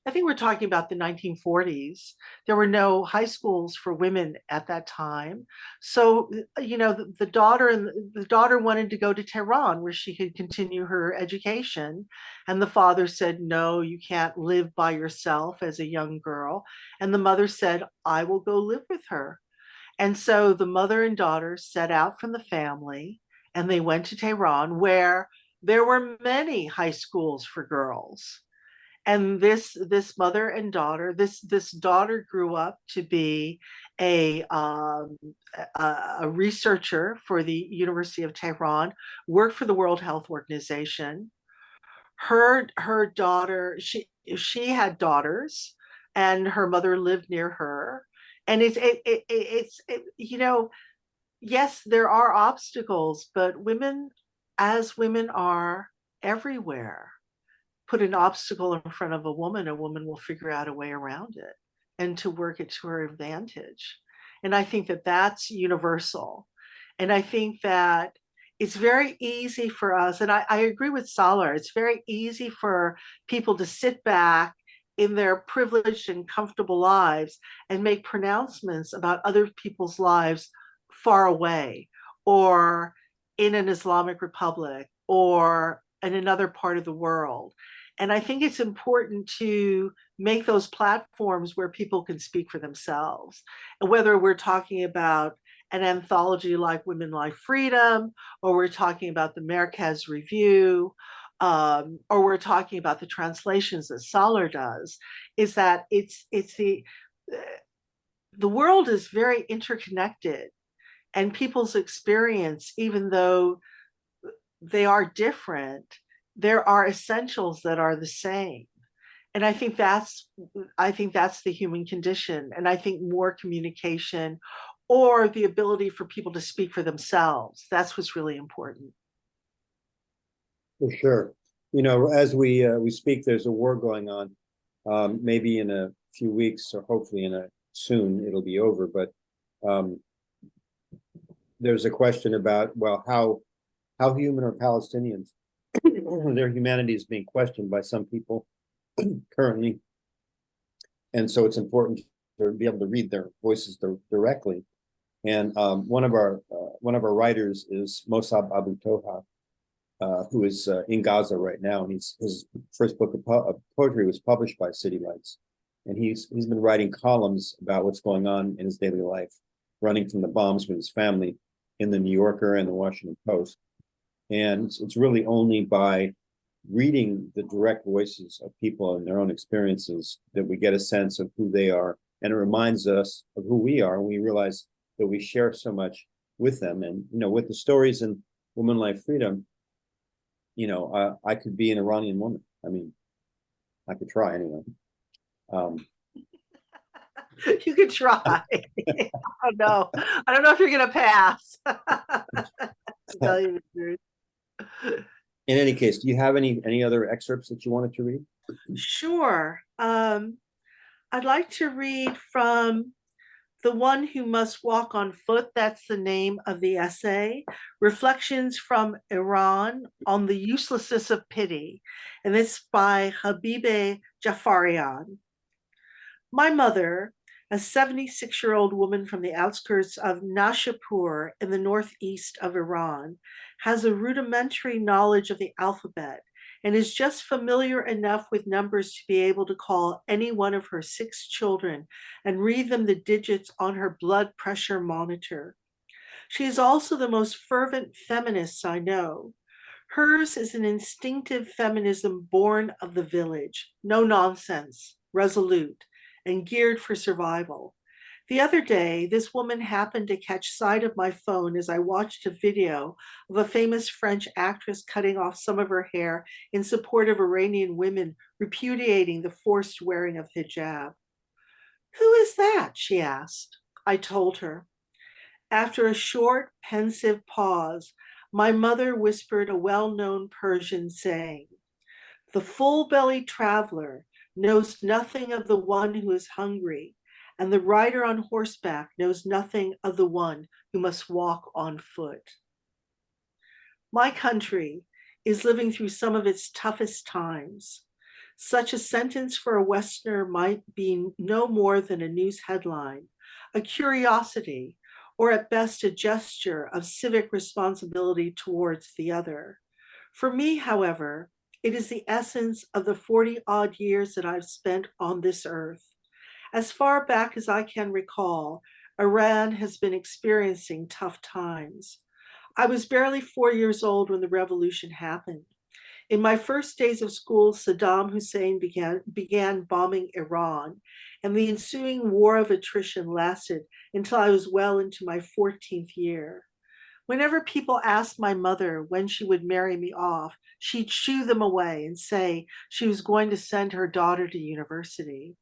I think we're talking about the 1940s. There were no high schools for women at that time. So, the daughter wanted to go to Tehran where she could continue her education. And the father said, no, you can't live by yourself as a young girl. And the mother said, I will go live with her. And so the mother and daughter set out from the family, and they went to Tehran, where there were many high schools for girls. And this mother and daughter, this daughter grew up to be a researcher for the University of Tehran, worked for the World Health Organization. Her daughter, she had daughters, and her mother lived near her. And yes, there are obstacles, but women, as women are everywhere, put an obstacle in front of a woman will figure out a way around it and to work it to her advantage. And I think that that's universal. And I think that it's very easy for us, and I agree with Salar, it's very easy for people to sit back in their privileged and comfortable lives and make pronouncements about other people's lives far away, or in an Islamic republic, or in another part of the world. And I think it's important to make those platforms where people can speak for themselves. And whether we're talking about an anthology like Women Life Freedom, or we're talking about the Merkez Review, or we're talking about the translations that Salar does, is that it's the world is very interconnected, and people's experience, even though they are different, there are essentials that are the same. And I think that's the human condition. And I think more communication, or the ability for people to speak for themselves, that's what's really important. For sure. As we speak, there's a war going on. Maybe in a few weeks, or hopefully soon, it'll be over. But there's a question about, well, how human are Palestinians? Their humanity is being questioned by some people currently, and so it's important to be able to read their voices directly. And one of our writers is Mossab Abu Toha, who is in Gaza right now, and his first book of poetry was published by City Lights, and he's been writing columns about what's going on in his daily life, running from the bombs with his family in the New Yorker and the Washington Post. And it's really only by reading the direct voices of people and their own experiences that we get a sense of who they are, and it reminds us of who we are, and we realize that we share so much with them. And with the stories in Women Life Freedom, I could be an Iranian woman. I mean, I could try anyway. You could try. I don't know if you're gonna pass. To tell you the truth. In any case, do you have any other excerpts that you wanted to read? Sure. I'd like to read from The One Who Must Walk on Foot, that's the name of the essay. Reflections from Iran on the Uselessness of Pity. And it's by Habibe Jafarian. My mother, a 76-year-old woman from the outskirts of Nashapur in the northeast of Iran, has a rudimentary knowledge of the alphabet and is just familiar enough with numbers to be able to call any one of her 6 children and read them the digits on her blood pressure monitor. She is also the most fervent feminist I know. Hers is an instinctive feminism born of the village, no nonsense, resolute, and geared for survival. The other day, this woman happened to catch sight of my phone as I watched a video of a famous French actress cutting off some of her hair in support of Iranian women repudiating the forced wearing of hijab. "Who is that?" she asked. I told her. After a short, pensive pause, my mother whispered a well-known Persian saying, "The full-bellied traveler knows nothing of the one who is hungry, and the rider on horseback knows nothing of the one who must walk on foot." My country is living through some of its toughest times. Such a sentence for a Westerner might be no more than a news headline, a curiosity, or at best a gesture of civic responsibility towards the other. For me, however, it is the essence of the 40-odd years that I've spent on this earth. As far back as I can recall, Iran has been experiencing tough times. I was barely 4 years old when the revolution happened. In my first days of school, Saddam Hussein began bombing Iran, and the ensuing war of attrition lasted until I was well into my 14th year. Whenever people asked my mother when she would marry me off, she'd shoo them away and say she was going to send her daughter to university.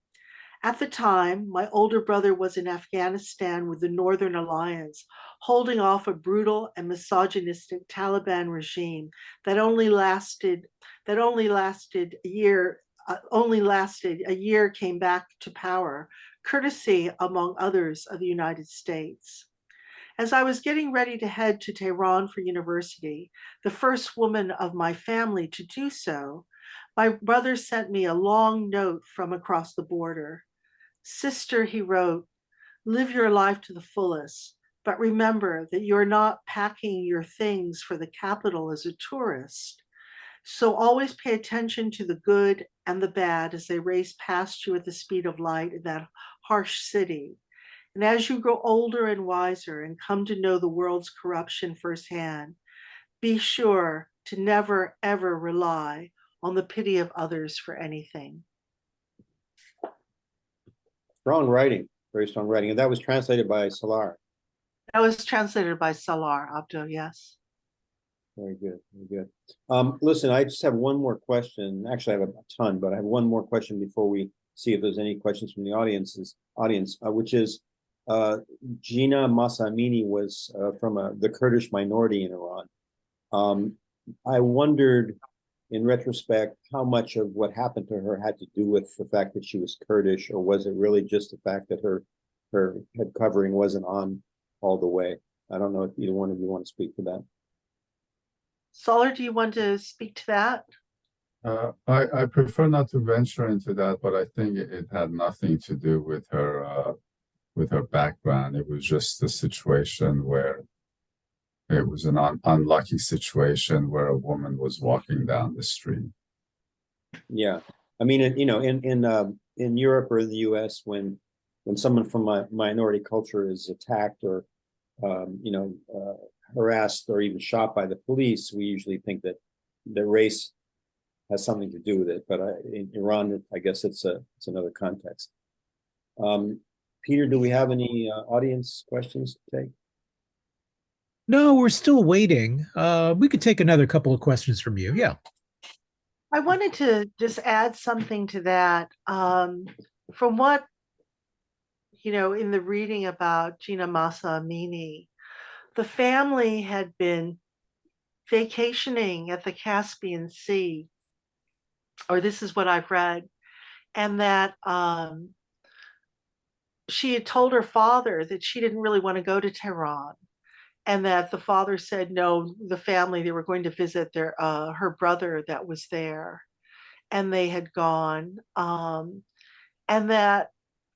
At the time, my older brother was in Afghanistan with the Northern Alliance, holding off a brutal and misogynistic Taliban regime that only lasted a year, came back to power, courtesy, among others, of the United States. As I was getting ready to head to Tehran for university, the first woman of my family to do so, my brother sent me a long note from across the border. "Sister," he wrote, "live your life to the fullest, but remember that you're not packing your things for the capital as a tourist. So always pay attention to the good and the bad as they race past you at the speed of light in that harsh city. And as you grow older and wiser and come to know the world's corruption firsthand, be sure to never, ever rely on the pity of others for anything." Strong writing, very strong writing. And that was translated by Salar. That was translated by Salar, Abdoh, yes. Very good, very good. Listen, I just have one more question. Actually, I have a ton, but I have one more question before we see if there's any questions from the audience, which is Jîyan Amini was from the Kurdish minority in Iran. I wondered, in retrospect, how much of what happened to her had to do with the fact that she was Kurdish, or was it really just the fact that her head covering wasn't on all the way? I don't know if either one of you want to speak to that. Salar, do you want to speak to that? I prefer not to venture into that, but I think it had nothing to do with her background. It was just a situation where it was an unlucky situation where a woman was walking down the street. Yeah, I mean, in Europe or the U.S., when someone from a minority culture is attacked or harassed or even shot by the police, we usually think that the race has something to do with it. But in Iran, I guess it's another context. Peter, do we have any audience questions to take? No, we're still waiting. We could take another couple of questions from you. Yeah. I wanted to just add something to that. From what, in the reading about Jîyan Mahsa Amini, the family had been vacationing at the Caspian Sea, or this is what I've read, and that she had told her father that she didn't really want to go to Tehran, and that the father said no, the family, they were going to visit their her brother that was there, and they had gone, and that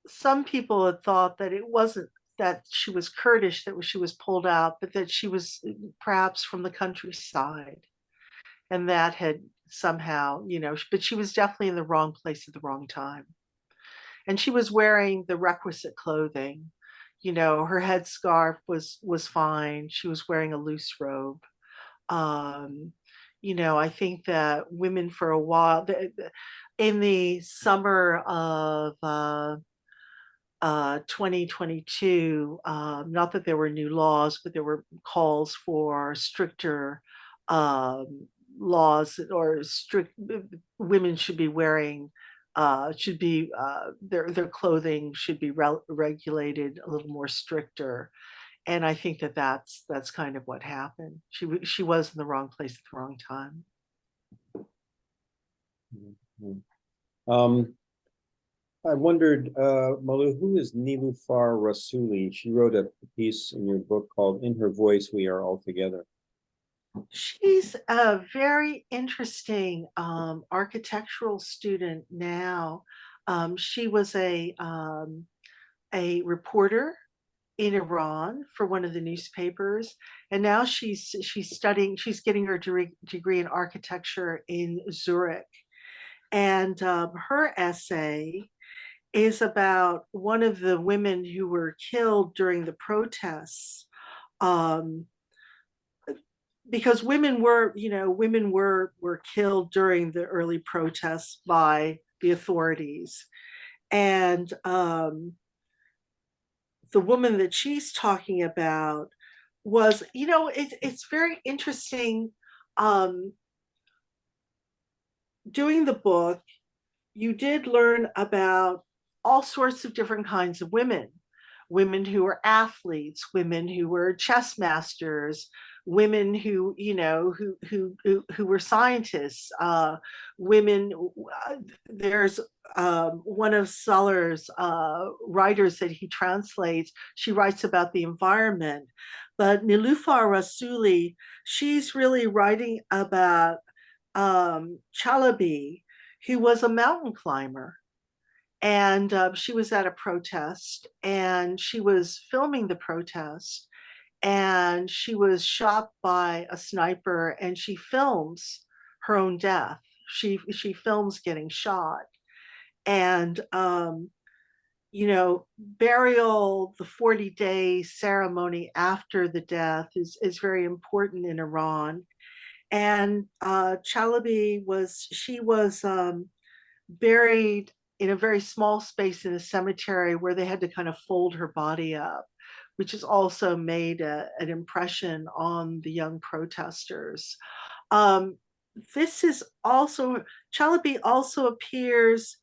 some people had thought that it wasn't that she was Kurdish, that she was pulled out, but that she was perhaps from the countryside, and that had somehow, but she was definitely in the wrong place at the wrong time. And she was wearing the requisite clothing. Her headscarf was fine. She was wearing a loose robe. Um, I think that women for a while, in the summer of 2022, not that there were new laws, but there were calls for stricter laws, or strict women should be wearing their clothing should be regulated a little more stricter. And I think that that's kind of what happened. She was in the wrong place at the wrong time. I wondered, Malu, who is Nilüfer Rasuli? She wrote a piece in your book called "In Her Voice We Are All Together." She's a very interesting architectural student now. She was a reporter in Iran for one of the newspapers, and now she's studying. She's getting her degree in architecture in Zurich, and her essay is about one of the women who were killed during the protests. Because women were killed during the early protests by the authorities. And the woman that she's talking about was, it's very interesting. Doing the book, you did learn about all sorts of different kinds of women who were athletes, women who were chess masters, women who were scientists, women. There's one of Salar's writers that he translates. She writes about the environment, but Nilüfer Rasuli, she's really writing about Chalabi, who was a mountain climber. And she was at a protest, and she was filming the protest, and she was shot by a sniper, and she films her own death. She films getting shot. And burial, the 40-day ceremony after the death is very important in Iran. And Chalabi was buried in a very small space in a cemetery where they had to kind of fold her body up, which has also made an impression on the young protesters. This is also, Chalabi also appears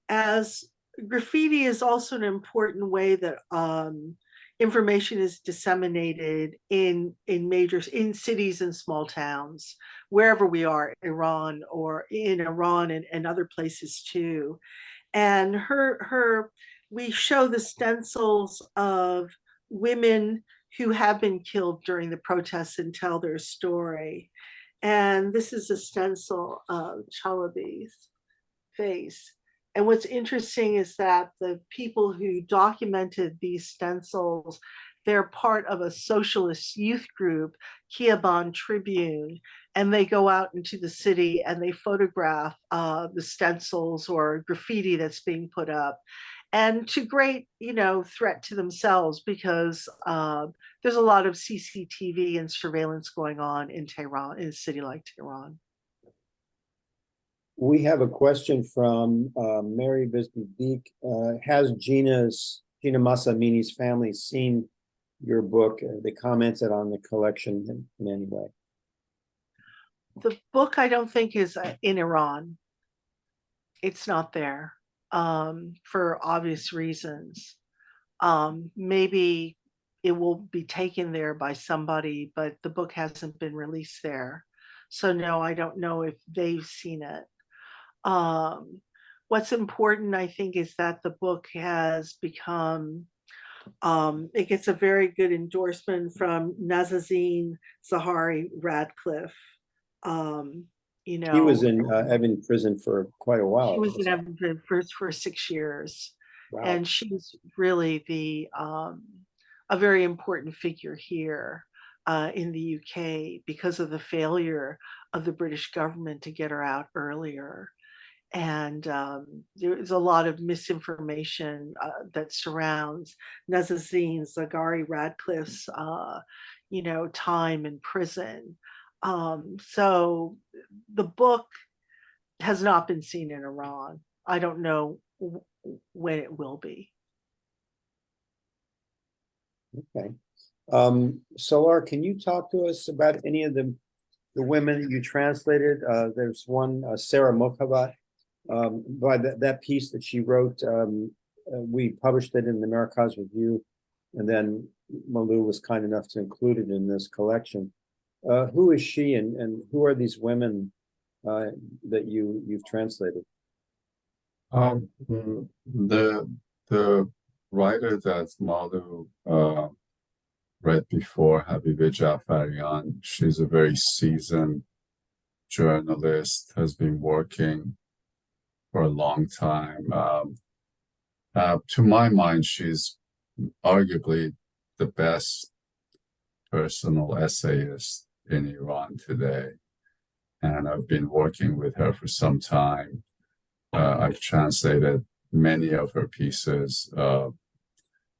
as, graffiti is also an important way that information is disseminated in cities and small towns, wherever we are, Iran, or in Iran and other places too. And we show the stencils of women who have been killed during the protests and tell their story. And this is a stencil of Chalabi's face. And what's interesting is that the people who documented these stencils, they're part of a socialist youth group, Kiaban Tribune, and they go out into the city and they photograph the stencils or graffiti that's being put up, and to great threat to themselves, because there's a lot of CCTV and surveillance going on in Tehran, in a city like Tehran. We have a question from Mary Bisbee. Has Mahsa Amini's family seen your book? They commented on the collection in any way? The book, I don't think, is in Iran. It's not there, for obvious reasons. Maybe it will be taken there by somebody, but the book hasn't been released there. So no, I don't know if they've seen it. what's important, I think, is that the book has become, it gets a very good endorsement from Nazanin Zaharie Radcliffe. You He was know, in Evan prison for quite a while. she was in Edinburgh for 6 years, Wow. and she's really the a very important figure here in the UK because of the failure of the British government to get her out earlier. And there's a lot of misinformation that surrounds Nazanin Zaghari Radcliffe's, time in prison. So the book has not been seen in Iran. I don't know when it will be. Okay. Salar, can you talk to us about any of the women that you translated? There's one, Sarah Mokhavat, by that piece that she wrote. We published it in the Americas Review, and then Malu was kind enough to include it in this collection. Who is she, and who are these women that you've translated? The writer that Malu read before, Habiba Jafarian, she's a very seasoned journalist, has been working for a long time. To my mind, she's arguably the best personal essayist in Iran today. And I've been working with her for some time. I've translated many of her pieces.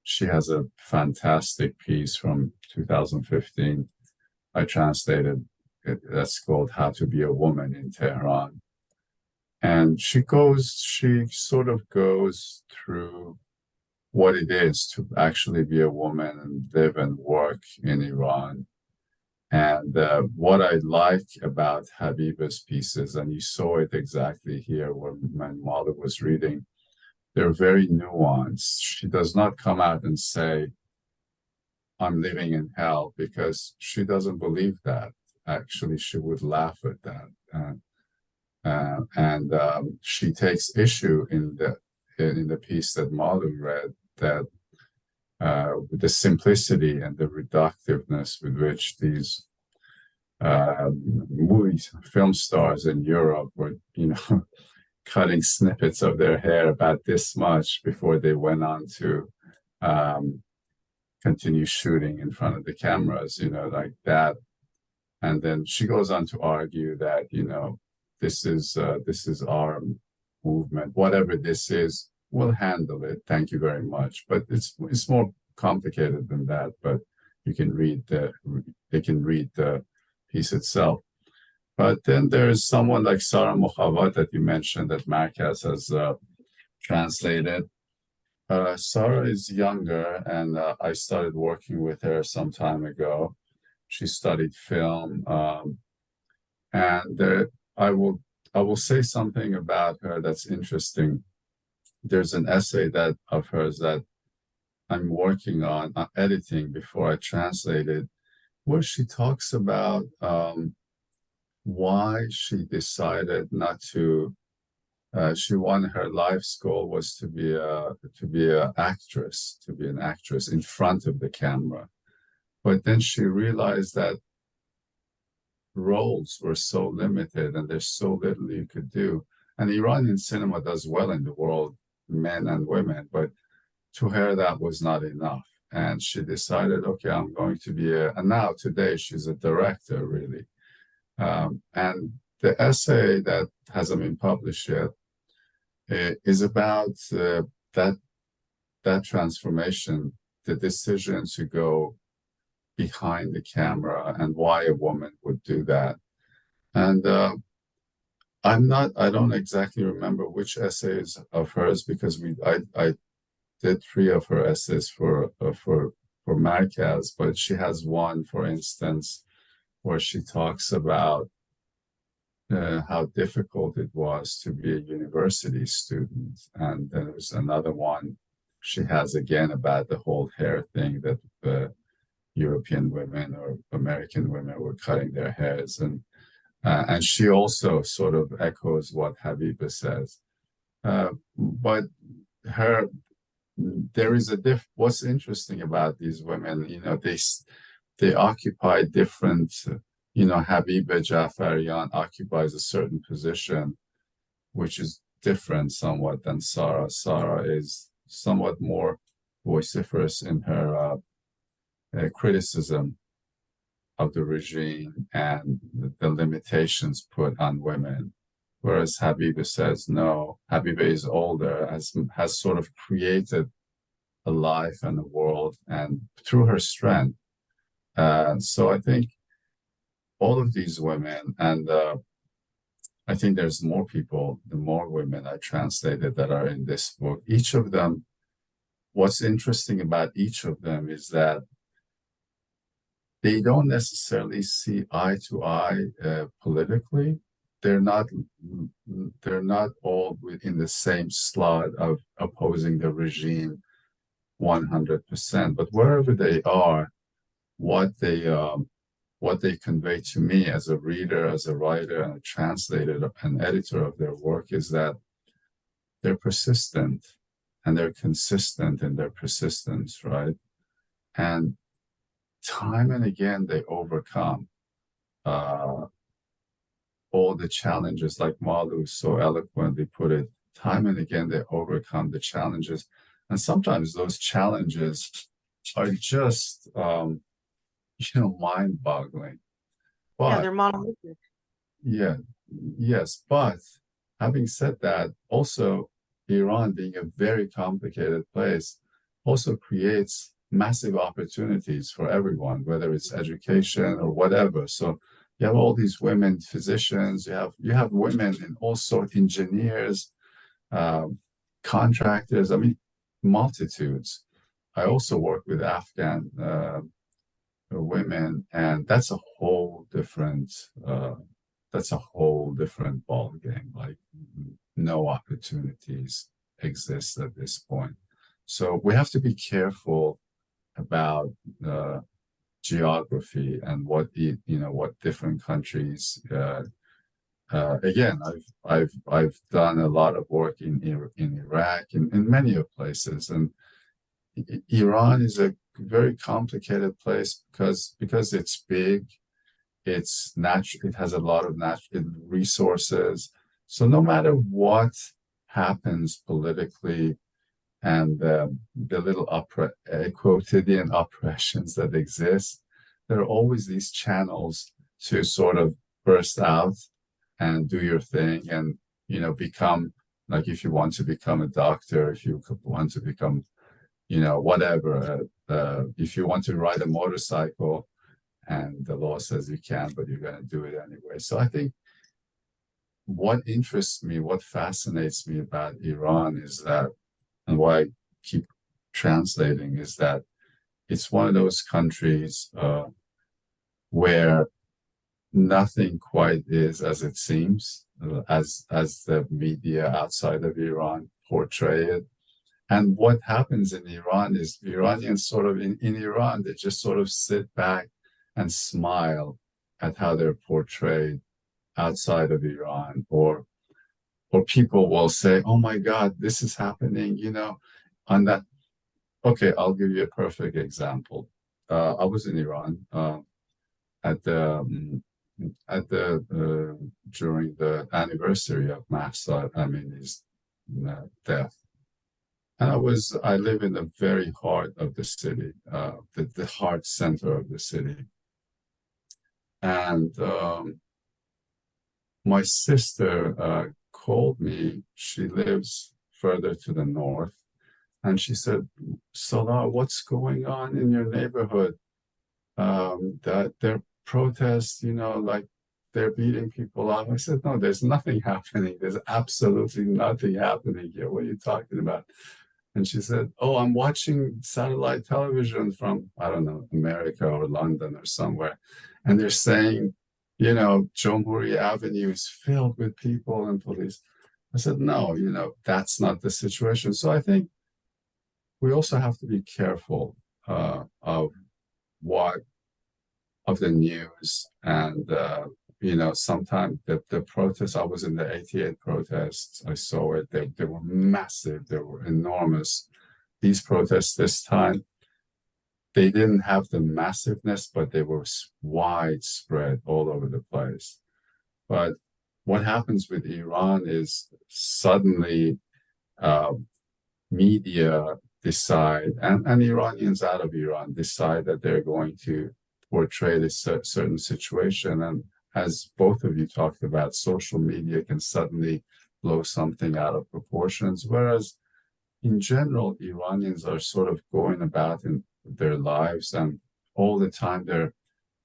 She has a fantastic piece from 2015. I translated it, that's called How to Be a Woman in Tehran. And she sort of goes through what it is to actually be a woman and live and work in Iran. And what I like about Habiba's pieces, and you saw it exactly here when Malu was reading, they're very nuanced. She does not come out and say, I'm living in hell, because she doesn't believe that. Actually, she would laugh at that. And she takes issue in the piece that Malu read, that with the simplicity and the reductiveness with which these film stars in Europe were, cutting snippets of their hair about this much before they went on to continue shooting in front of the cameras, like that. And then she goes on to argue that, this is our movement, whatever this is, we'll handle it. Thank you very much. But it's more complicated than that. But they can read the piece itself. But then there's someone like Sarah Mokhavat that you mentioned that Markaz has translated. Sarah is younger, and I started working with her some time ago. She studied film, and I will say something about her that's interesting. There's an essay of hers that I'm working on editing before I translate it, where she talks about why she decided not to. She wanted, her life's goal was to be an actress in front of the camera, but then she realized that roles were so limited and there's so little you could do. And Iranian cinema does well in the world, men and women, but to her that was not enough. And she decided, okay, I'm going to be and now today she's a director, really. And the essay that hasn't been published yet is about that transformation, the decision to go behind the camera and why a woman would do that. And I don't exactly remember which essays of hers, because I did 3 of her essays for Markaz, but she has one, for instance, where she talks about how difficult it was to be a university student. And then there's another one she has again about the whole hair thing, that European women or American women were cutting their hairs. And she also sort of echoes what Habiba says. But her, there is a what's interesting about these women, they occupy different, Habiba Jafarian occupies a certain position, which is different somewhat than Sarah. Sarah is somewhat more vociferous in her criticism of the regime and the limitations put on women. Whereas Habiba says, no, Habiba is older, has sort of created a life and a world, and through her strength. So I think all of these women, and I think there's more people, the more women I translated that are in this book. Each of them, what's interesting about each of them is that they don't necessarily see eye to eye politically. They're not all in the same slot of opposing the regime 100%. But wherever they are, what they convey to me as a reader, as a writer, and a translator, an editor of their work is that they're persistent and they're consistent in their persistence, right? And time and again, they overcome all the challenges, like Malu so eloquently put it. Time and again, they overcome the challenges. And sometimes those challenges are just, mind-boggling. But, Yeah, they're monolithic. Yeah, yes. But having said that, also Iran being a very complicated place also creates massive opportunities for everyone, whether it's education or whatever. So you have all these women physicians, you have women in all sorts, engineers, contractors, I mean, multitudes. I also work with Afghan women, and that's a whole different ball game. Like, no opportunities exist at this point. So we have to be careful about geography and what different countries. Again, I've done a lot of work in Iraq, in many of places, and Iran is a very complicated place because it's big, it's natural, it has a lot of natural resources. So no matter what happens politically, and the little quotidian oppressions that exist, there are always these channels to sort of burst out and do your thing, and become, like, if you want to become a doctor, if you want to become whatever, if you want to ride a motorcycle and the law says you can, but you're going to do it anyway. So I think what interests me, what fascinates me about Iran is that, and why I keep translating, is that it's one of those countries where nothing quite is as it seems, as the media outside of Iran portray it. And what happens in Iran is the Iranians sort of, in Iran, they just sort of sit back and smile at how they're portrayed outside of Iran, or people will say, oh my God, this is happening, on that. Okay, I'll give you a perfect example. I was in Iran during the anniversary of Mahsa Amini's death. And I live in the very heart of the city, the heart center of the city. And my sister called me. She lives further to the north. And she said, Salar, what's going on in your neighborhood? That there are protests, like they're beating people up. I said, no, there's nothing happening. There's absolutely nothing happening here. What are you talking about? And she said, oh, I'm watching satellite television from, I don't know, America or London or somewhere. And they're saying, Jamhuri Avenue is filled with people and police. I said, no, that's not the situation. So I think we also have to be careful of the news and sometimes the protests, I was in the 88 protests, I saw it, they were massive, they were enormous. These protests this time, they didn't have the massiveness, but they were widespread all over the place. But what happens with Iran is suddenly media decide, and Iranians out of Iran decide that they're going to portray this certain situation. And as both of you talked about, social media can suddenly blow something out of proportions, whereas in general, Iranians are sort of going about in their lives, and all the time they're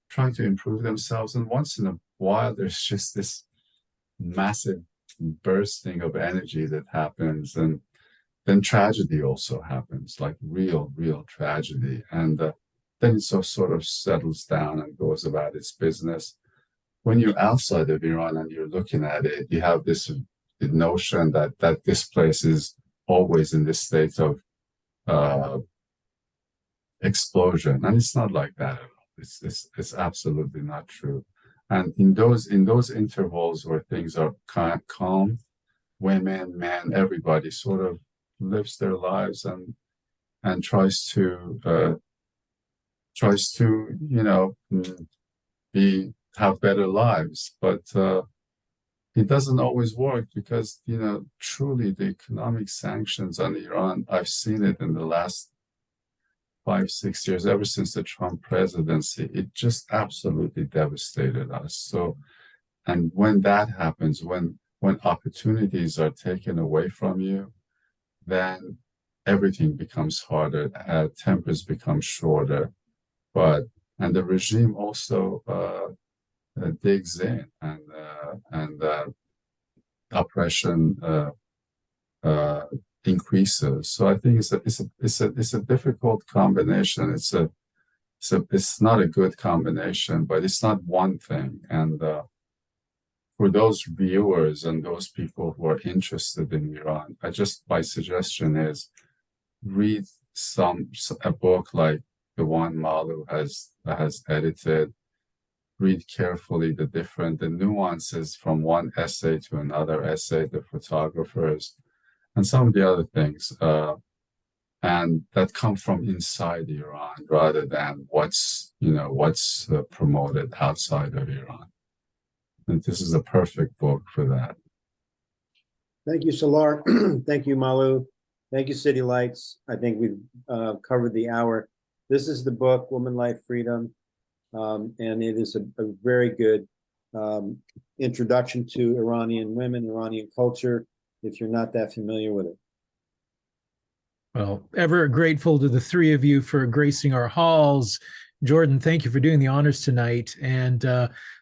trying to improve themselves. And once in a while, there's just this massive bursting of energy that happens, and then tragedy also happens, like real tragedy. And then it sort of settles down and goes about its business. When you're outside of Iran and you're looking at it, you have this notion that this place is always in this state of explosion, and it's not like that at all. It's absolutely not true. And in those intervals where things are calm, women, men, everybody sort of lives their lives and tries to have better lives, but it doesn't always work, because truly the economic sanctions on Iran, I've seen it in the last 5-6 years, ever since the Trump presidency, it just absolutely devastated us. So, and when that happens, when opportunities are taken away from you, then everything becomes harder, tempers become shorter, and the regime also digs in, and oppression increases. So I think it's a difficult combination. It's not a good combination, but it's not one thing. And for those viewers and those people who are interested in Iran, my suggestion is read a book like the one Malu has edited. Read carefully the nuances from one essay to another essay, the photographers, and some of the other things, and that come from inside Iran rather than what's promoted outside of Iran. And this is a perfect book for that. Thank you, Salar. Thank you, Malu. Thank you, City Lights. I think we've covered the hour. This is the book, Woman, Life, Freedom, and it is a very good introduction to Iranian women, Iranian culture, if you're not that familiar with it. Well, ever grateful to the three of you for gracing our halls. Jordan, thank you for doing the honors tonight. And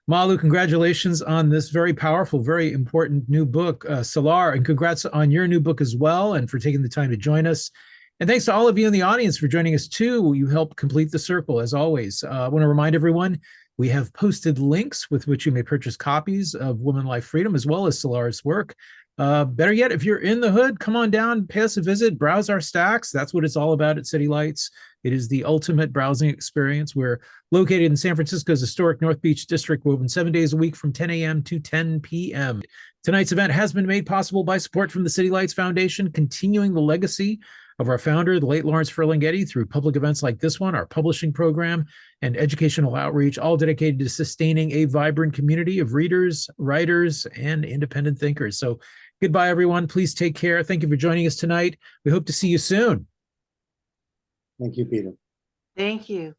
Malu, congratulations on this very powerful, very important new book. Salar, and congrats on your new book as well, and for taking the time to join us. And thanks to all of you in the audience for joining us too. You helped complete the circle, as always. I want to remind everyone, we have posted links with which you may purchase copies of Woman, Life, Freedom, as well as Salar's work. Better yet, if you're in the hood, come on down, pay us a visit, browse our stacks. That's what it's all about at City Lights. It is the ultimate browsing experience. We're located in San Francisco's historic North Beach district. We're open 7 days a week from 10 a.m. to 10 p.m. Tonight's event has been made possible by support from the City Lights Foundation, continuing the legacy of our founder, the late Lawrence Ferlinghetti, through public events like this one, our publishing program, and educational outreach, all dedicated to sustaining a vibrant community of readers, writers, and independent thinkers. So goodbye, everyone. Please take care. Thank you for joining us tonight. We hope to see you soon. Thank you, Peter. Thank you.